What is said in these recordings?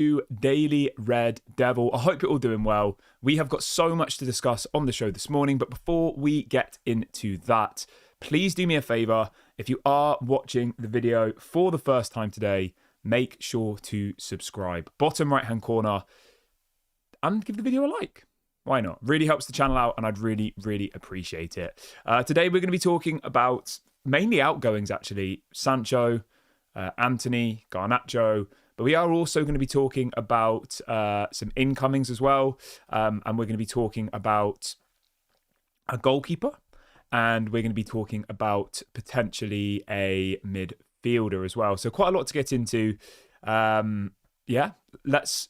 to Daily Red Devil. I hope you're all doing well. We have got so much to discuss on the show this morning, but before we get into that, please do me a favor. If you are watching the video for the first time today, make sure to subscribe. Bottom right-hand corner, and give the video a like. Why not? Really helps the channel out, and I'd really, really appreciate it. Today, we're going to be talking about mainly outgoings, actually. Sancho, Antony, Garnacho. But we are also going to be talking about some incomings as well. And we're going to be talking about a goalkeeper. And we're going to be talking about potentially a midfielder as well. So quite a lot to get into. Yeah, let's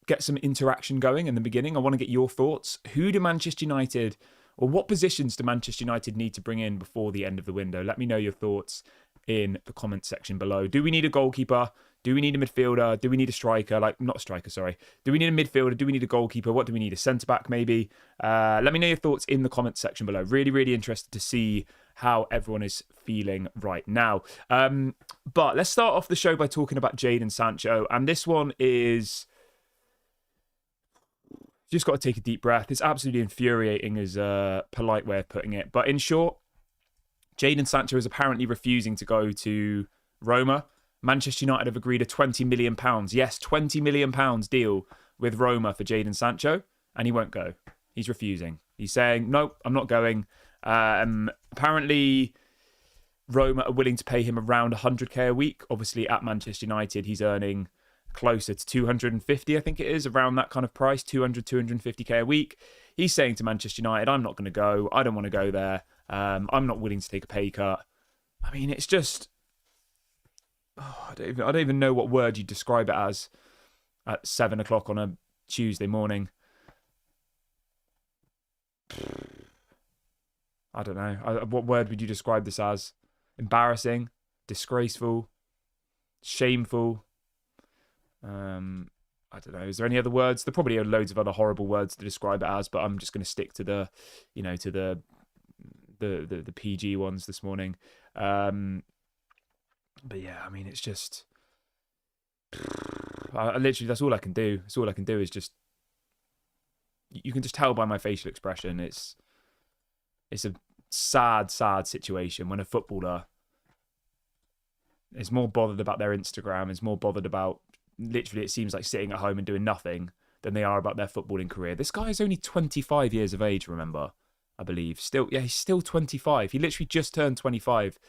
get some interaction going in the beginning. I want to get your thoughts. Who do Manchester United, or what positions do Manchester United need to bring in before the end of the window? Let me know your thoughts in the comment section below. Do we need a goalkeeper? Do we need a midfielder? Do we need a striker? Not a striker, sorry. Do we need a midfielder? Do we need a goalkeeper? What do we need? A centre-back, maybe? Let me know your thoughts in the comment section below. Really, really interested to see how everyone is feeling right now. But let's start off the show by talking about Jadon Sancho. And this one is... just got to take a deep breath. It's absolutely infuriating is a polite way of putting it. But in short, Jadon Sancho is apparently refusing to go to Roma. Manchester United have agreed a £20 million, yes, £20 million deal with Roma for Jadon Sancho, and he won't go. He's refusing. He's saying, nope, I'm not going. Apparently, Roma are willing to pay him around 100k a week. Obviously, at Manchester United, he's earning closer to 250, I think it is, around that kind of price, 250k a week. He's saying to Manchester United, I'm not going to go. I don't want to go there. I'm not willing to take a pay cut. I mean, it's just... I don't even know what word you'd describe it as at 7 o'clock on a Tuesday morning. I don't know. What word would you describe this as? Embarrassing, disgraceful, shameful. I don't know. Is there any other words? There probably are loads of other horrible words to describe it as, but I'm just going to stick to the, to the PG ones this morning. But yeah, I mean, it's just... literally, that's all I can do. That's all I can do is just... You can just tell by my facial expression. It's a sad, sad situation when a footballer is more bothered about their Instagram, is more bothered about... Literally, it seems like sitting at home and doing nothing than they are about their footballing career. This guy is only 25 years of age, remember? I believe. He's still 25. He literally just turned 25.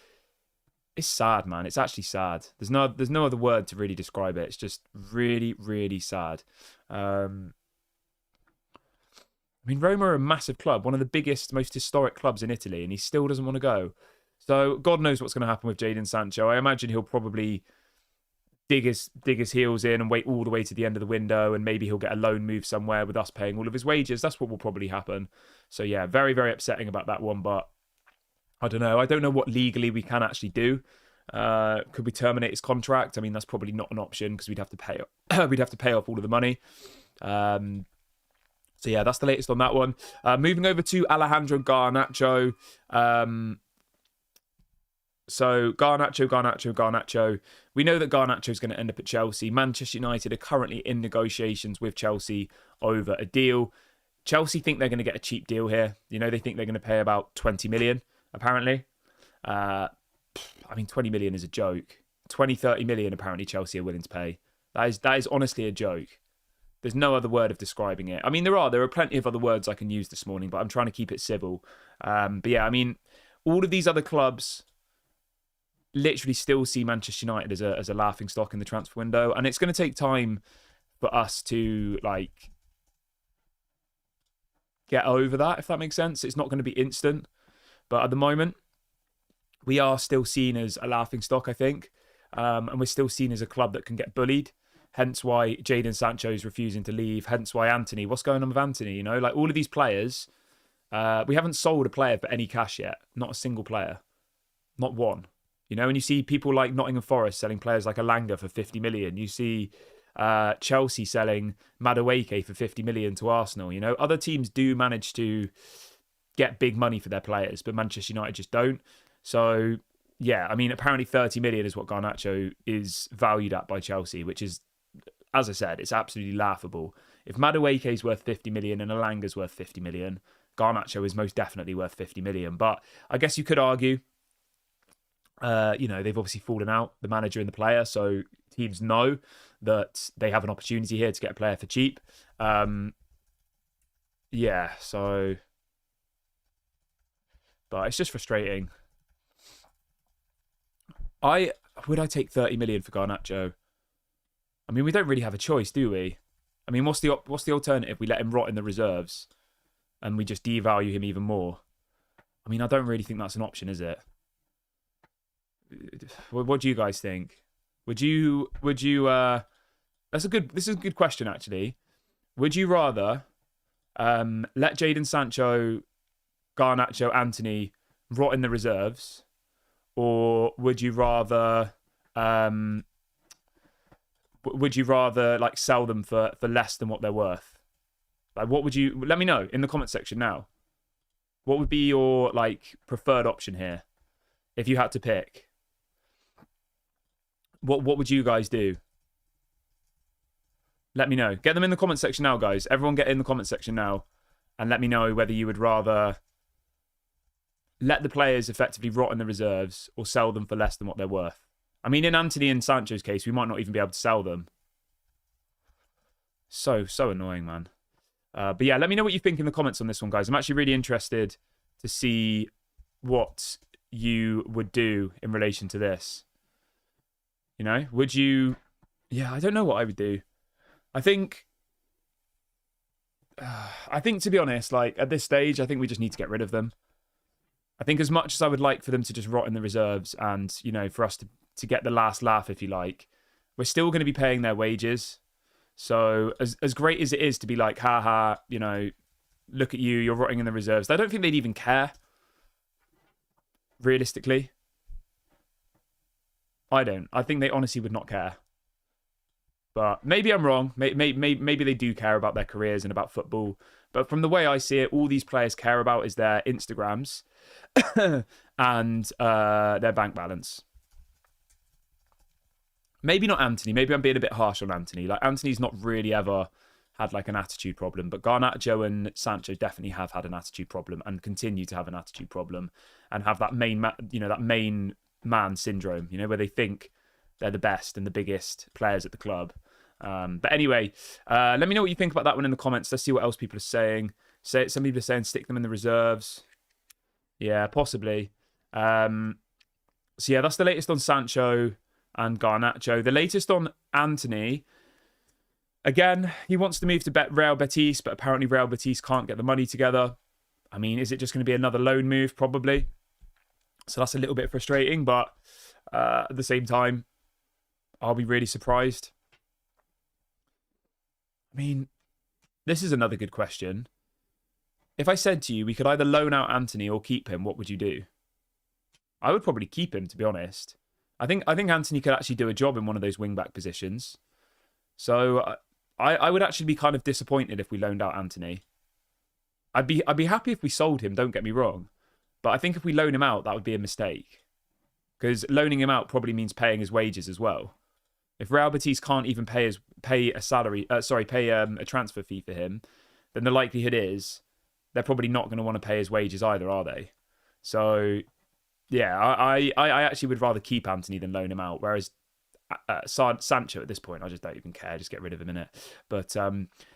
It's sad, man. It's actually sad. There's no other word to really describe it. It's just really, really sad. I mean, Roma are a massive club, one of the biggest, most historic clubs in Italy, and he still doesn't want to go. So God knows what's going to happen with Jadon Sancho. I imagine he'll probably dig his heels in and wait all the way to the end of the window, and maybe he'll get a loan move somewhere with us paying all of his wages. That's what will probably happen. So yeah, very, very upsetting about that one, but I don't know. I don't know what legally we can actually do. Could we terminate his contract? I mean, that's probably not an option because we'd have to pay. We'd have to pay off all of the money. So yeah, that's the latest on that one. Moving over to Alejandro Garnacho. So Garnacho. We know that Garnacho is going to end up at Chelsea. Manchester United are currently in negotiations with Chelsea over a deal. Chelsea think they're going to get a cheap deal here. They think they're going to pay about 20 million. Apparently. I mean, 20 million is a joke. 30 million apparently Chelsea are willing to pay. That is honestly a joke. There's no other word of describing it. I mean, there are plenty of other words I can use this morning, but I'm trying to keep it civil. But yeah, I mean, all of these other clubs literally still see Manchester United as a laughing stock in the transfer window, and it's going to take time for us to get over that, if that makes sense. It's not going to be instant. But at the moment, we are still seen as a laughing stock, I think. And we're still seen as a club that can get bullied. Hence why Jadon Sancho is refusing to leave. Hence why Antony. What's going on with Antony? All of these players, we haven't sold a player for any cash yet. Not a single player. Not one. And you see people like Nottingham Forest selling players like Alanga for 50 million. You see Chelsea selling Madueke for 50 million to Arsenal. Other teams do manage to get big money for their players, but Manchester United just don't. So yeah, I mean, apparently 30 million is what Garnacho is valued at by Chelsea, which is as I said, it's absolutely laughable. If Madueke's worth 50 million and Elanga's worth 50 million, Garnacho is most definitely worth 50 million. But I guess you could argue, they've obviously fallen out, the manager and the player, so teams know that they have an opportunity here to get a player for cheap. So... But it's just frustrating. Would I take 30 million for Garnacho? I mean, we don't really have a choice, do we? I mean, what's the alternative? We let him rot in the reserves and we just devalue him even more. I mean, I don't really think that's an option, is it? What do you guys think? Would you this is a good question, actually. Would you rather let Jadon Sancho, Garnacho, Antony rot in the reserves, or would you rather like sell them for less than what they're worth? Like, what would you... Let me know in the comment section now. What would be your like preferred option here if you had to pick? What would you guys do? Let me know. Get them in the comment section now, guys. Everyone get in the comment section now and let me know whether you would rather let the players effectively rot in the reserves or sell them for less than what they're worth. I mean, in Antony and Sancho's case, we might not even be able to sell them. So annoying, man. But yeah, let me know what you think in the comments on this one, guys. I'm actually really interested to see what you would do in relation to this. You know, would you... Yeah, I don't know what I would do. I think, to be honest, like at this stage, I think we just need to get rid of them. I think as much as I would like for them to just rot in the reserves and, you know, for us to get the last laugh, if you like, we're still going to be paying their wages. So as great as it is to be like, haha, you know, look at you, you're rotting in the reserves. I don't think they'd even care. Realistically. I don't. I think they honestly would not care. But maybe I'm wrong. Maybe they do care about their careers and about football. But from the way I see it, all these players care about is their Instagrams and their bank balance. Maybe not Antony. Maybe I'm being a bit harsh on Antony. Like, Antony's not really ever had like an attitude problem, but Garnacho and Sancho definitely have had an attitude problem and continue to have an attitude problem and have that main man syndrome, you know, where they think they're the best and the biggest players at the club. But anyway, let me know what you think about that one in the comments. Let's see what else people are saying. Some people are saying stick them in the reserves. Yeah, possibly. So yeah, that's the latest on Sancho and Garnacho. The latest on Antony. Again, he wants to move to Real Betis, but apparently Real Betis can't get the money together. I mean, is it just going to be another loan move? Probably. So that's a little bit frustrating, but at the same time, I'll be really surprised. I mean, this is another good question. If I said to you, we could either loan out Antony or keep him, what would you do? I would probably keep him, to be honest. I think Antony could actually do a job in one of those wing-back positions. So I would actually be kind of disappointed if we loaned out Antony. I'd be happy if we sold him, don't get me wrong. But I think if we loan him out, that would be a mistake. Because loaning him out probably means paying his wages as well. If Real Betis can't even pay a transfer fee for him, then the likelihood is they're probably not going to want to pay his wages either, are they? So, yeah, I actually would rather keep Antony than loan him out. Whereas Sancho at this point, I just don't even care. Just get rid of him in it. But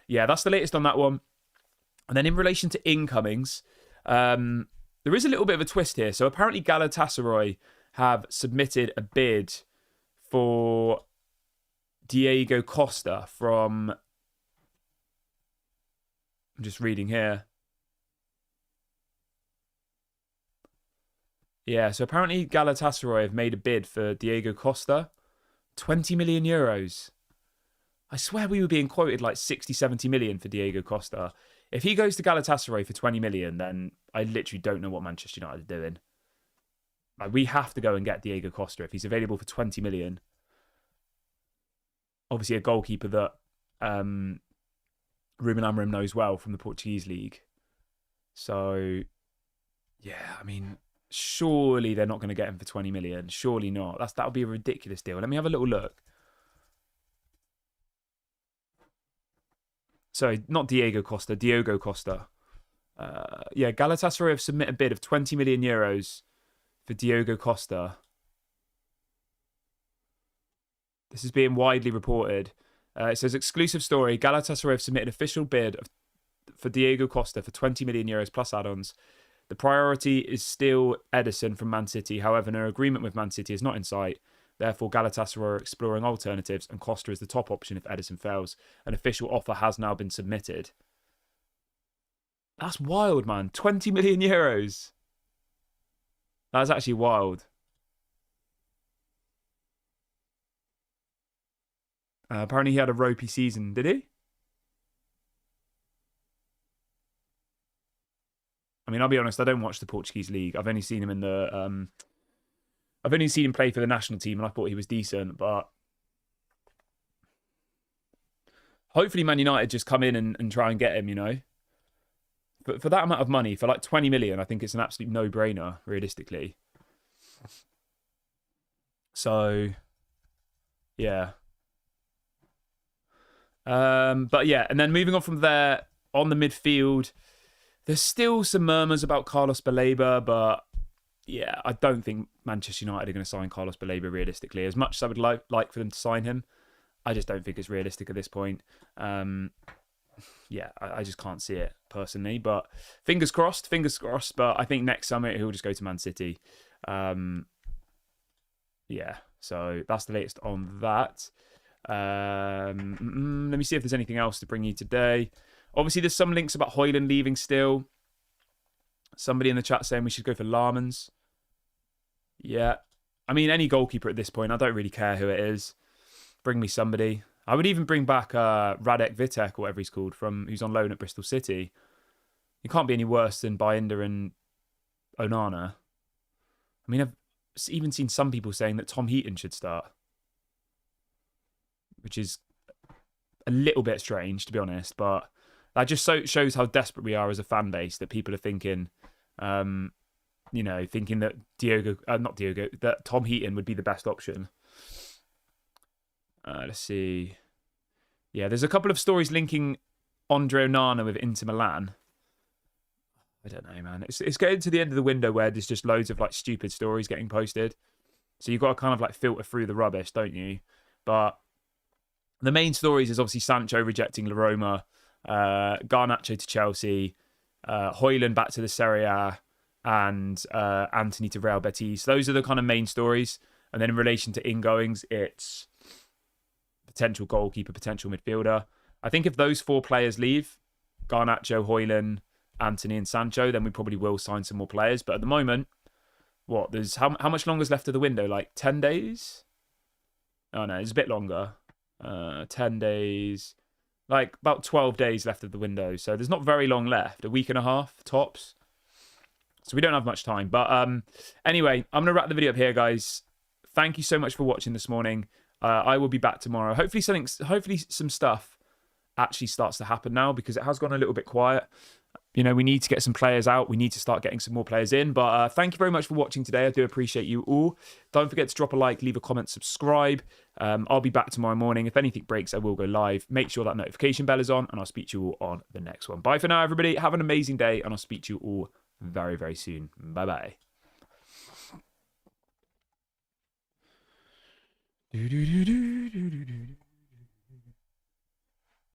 yeah, that's the latest on that one. And then in relation to incomings, there is a little bit of a twist here. So apparently Galatasaray have submitted a bid for Diego Costa from... I'm just reading here. Yeah, so apparently Galatasaray have made a bid for Diego Costa. 20 million euros. I swear we were being quoted like 60, 70 million for Diego Costa. If he goes to Galatasaray for 20 million, then I literally don't know what Manchester United are doing. Like, we have to go and get Diego Costa if he's available for 20 million. Obviously a goalkeeper that Ruben Amorim knows well from the Portuguese league. So, yeah, I mean... Surely they're not going to get him for 20 million. Surely not. That would be a ridiculous deal. Let me have a little look. Sorry, not Diego Costa, Diogo Costa. Yeah, Galatasaray have submitted a bid of 20 million euros for Diogo Costa. This is being widely reported. It says, exclusive story, Galatasaray have submitted official bid for Diogo Costa for 20 million euros plus add-ons. The priority is still Ederson from Man City. However, no agreement with Man City is not in sight. Therefore, Galatasaray are exploring alternatives, and Costa is the top option if Ederson fails. An official offer has now been submitted. That's wild, man. 20 million euros. That's actually wild. Apparently he had a ropey season, did he? I mean, I'll be honest, I don't watch the Portuguese league. I've only seen him in the I've only seen him play for the national team, and I thought he was decent, but hopefully Man United just come in and try and get him, you know. But for that amount of money, for like 20 million, I think it's an absolute no-brainer, realistically. So, yeah. But yeah, and then moving on from there, on the midfield, there's still some murmurs about Carlos Baleba, but yeah, I don't think Manchester United are going to sign Carlos Baleba realistically. As much as I would like for them to sign him, I just don't think it's realistic at this point. Yeah, I just can't see it personally. But fingers crossed. But I think next summer he'll just go to Man City. Yeah, so that's the latest on that. Let me see if there's anything else to bring you today. Obviously, there's some links about Højlund leaving still. Somebody in the chat saying we should go for Larmans. Yeah. I mean, any goalkeeper at this point, I don't really care who it is. Bring me somebody. I would even bring back Radek Vitek, or whatever he's called, who's on loan at Bristol City. He can't be any worse than Binder and Onana. I mean, I've even seen some people saying that Tom Heaton should start, which is a little bit strange, to be honest. But that just shows how desperate we are as a fan base, that people are thinking, thinking that that Tom Heaton would be the best option. Let's see. Yeah, there's a couple of stories linking Andre Onana with Inter Milan. I don't know, man. It's getting to the end of the window where there's just loads of like stupid stories getting posted. So you've got to kind of like filter through the rubbish, don't you? But the main stories is obviously Sancho rejecting La Roma, Garnacho to Chelsea, Højlund back to the Serie A, and Antony to Real Betis. Those are the kind of main stories. And then in relation to ingoings, it's potential goalkeeper, potential midfielder. I think if those four players leave, Garnacho, Højlund, Antony and Sancho, then we probably will sign some more players. But at the moment, there's how much longer is left of the window? Like 10 days? Oh no, it's a bit longer. 10 days. Like about 12 days left of the window. So there's not very long left. A week and a half, tops. So we don't have much time. But anyway, I'm going to wrap the video up here, guys. Thank you so much for watching this morning. I will be back tomorrow. Hopefully some stuff actually starts to happen now, because it has gone a little bit quiet. You know, we need to get some players out. We need to start getting some more players in. But thank you very much for watching today. I do appreciate you all. Don't forget to drop a like, leave a comment, subscribe. I'll be back tomorrow morning. If anything breaks, I will go live. Make sure that notification bell is on, and I'll speak to you all on the next one. Bye for now, everybody. Have an amazing day, and I'll speak to you all very, very soon. Bye-bye. Do, do, do, do, do, do, do.